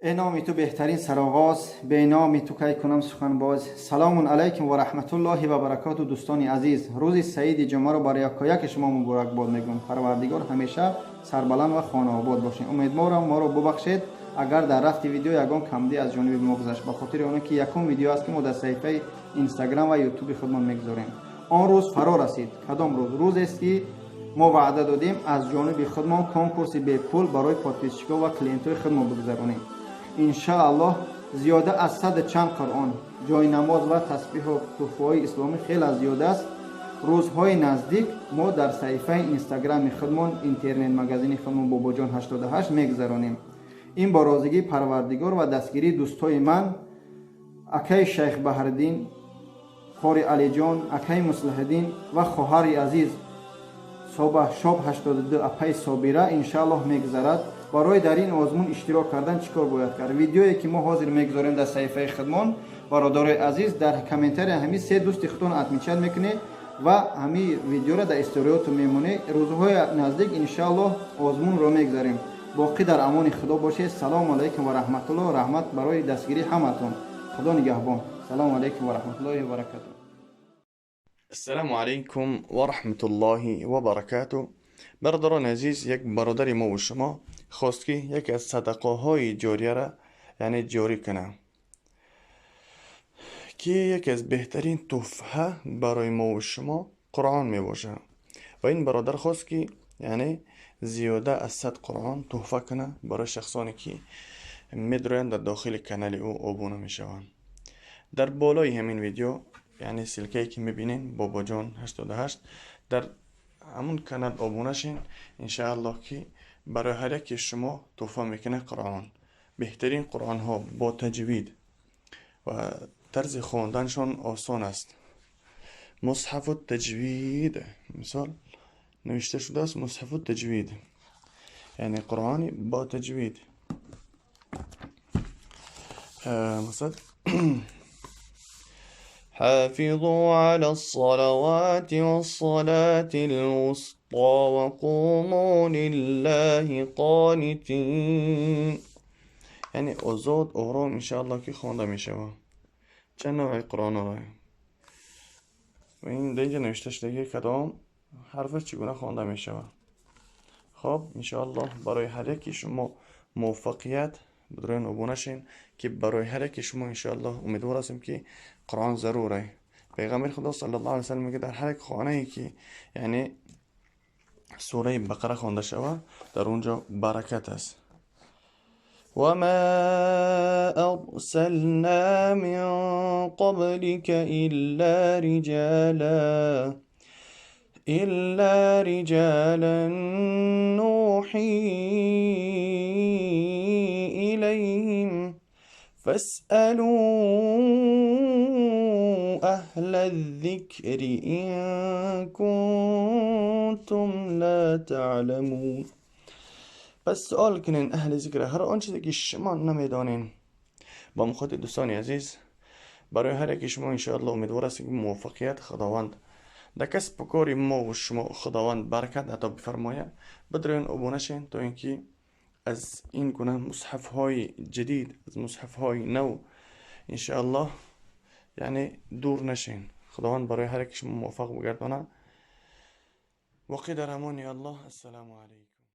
ای نام تو بهترین سرآغاز، به نام تو کی کنم سخن باز. سلام علیکم و رحمت الله و برکات. دوستان عزیز، روز سعید جمعه رو برای یکایک شما مبارک باد میگم. پروردگار همیشه سربلند و خانه آباد باشین. امیدوارم ما رو ببخشید اگر در رفت ویدیو یگان کمدی از جانب ما گذشت، به خاطر اون که یکم ویدیو است که ما در صفحه اینستاگرام و یوتیوب خودمان میگذاریم. آن روز فرا رسید. کدام روز؟ روزی است که ما وعده دادیم از جانب خودمان کنکورس به پول برای پادپیچکا و کلینت‌های خودمان بگذرانیم. انشاءالله زیاده از 100 چند قرآن، جای نماز و تسبیح و تحفه‌های اسلامی خیلی زیاده است. روزهای نزدیک ما در صفحه اینستاگرام خودمان، اینترنت مگزین خودمان باباجان 88 میگذرانیم. این با رازگی پروردگار و دستگیری دوستای من، اکای شیخ بهرالدین، خور علی جان، اکای مصلح الدین و خواهر عزیز صبح شب 82 اپای صابره انشاءالله میگذرد. برای در این آزمون اشتراک کردن چیکار باید کرد؟ ویدیویی که ما حاضر میگذاریم در صفحه خودمان، برادر عزیز در کامنتر همین سه دوست خودتون اتمیچل میکنه و همین ویدیو را در استوریات میمونه. روزهای نزدیک انشاءالله آزمون رو میگذاریم. باقی در امان خدا باشید. سلام علیکم و رحمت الله. رحمت برای دستگیری همتون. خدا نگهبان. سلام علیکم و رحمت الله و برکاته. السلام علیکم و رحمت الله و برکاته. برادران عزیز، یک برادر ما و شما خواست که یک از صدقه های جاریه را یعنی جاری کنه که یک از بهترین تحفه برای ما و شما قرآن می باشه و این برادر خواست که یعنی زیاده از 100 قرآن تحفه کنه برای شخصانی که میدروین در داخل کانال او آبونه می شوند. در بالای همین ویدیو یعنی سلکه‌ای که میبینین بابا جان 88 در همون کانال آبونه شین. انشاءالله که برای هر یک شما تحفه میکنه قرآن، بهترین قرآن ها با تجوید و طرز خواندنشون آسان است. مصحف التجوید مثال نوشته شده است، مصحف التجوید یعنی قرآنی با تجوید. مثلا حافظوا على الصلوات والصلاة الوسطى وقوموا لله قانتين، یعنی آزاد آرام انشاءالله که خوانده می شود. چند نوع قرآن را و این دیگه نوشته شده کدام حرف چگونه خوانده می شود. خب انشاءالله برای هر یکی شما موفقیت بدرین ابونه شین که برای هر یک شما انشاءالله امیدوار هستیم که قرآن ضروره. پیغمبر خدا صلی الله علیه و سلم میگه در هر یک خانه ای که یعنی سوره بقره خوانده شود در اونجا برکت است. و ما ارسلنا من قبلك الا رجالا نوحی إليهم فاسألوا أهل الذكر إن كنتم لا تعلمون. پس سؤال کنین اهل ذکر هر آنچه که شما نمیدانین. با مخاطب دوستان عزیز، برای هر یک شما انشاءالله امیدوار است که موفقیت خداوند در کسب و کار ما و شما خداوند برکت عطا بفرماید. بدرین ابونه شین تا اینکه از این گونه مصحف های جدید، از مصحف های نو انشاءالله یعنی دور نشین. خداوند برای هر یک شما موفق بگردانه. وقی در امان الله. السلام علیکم.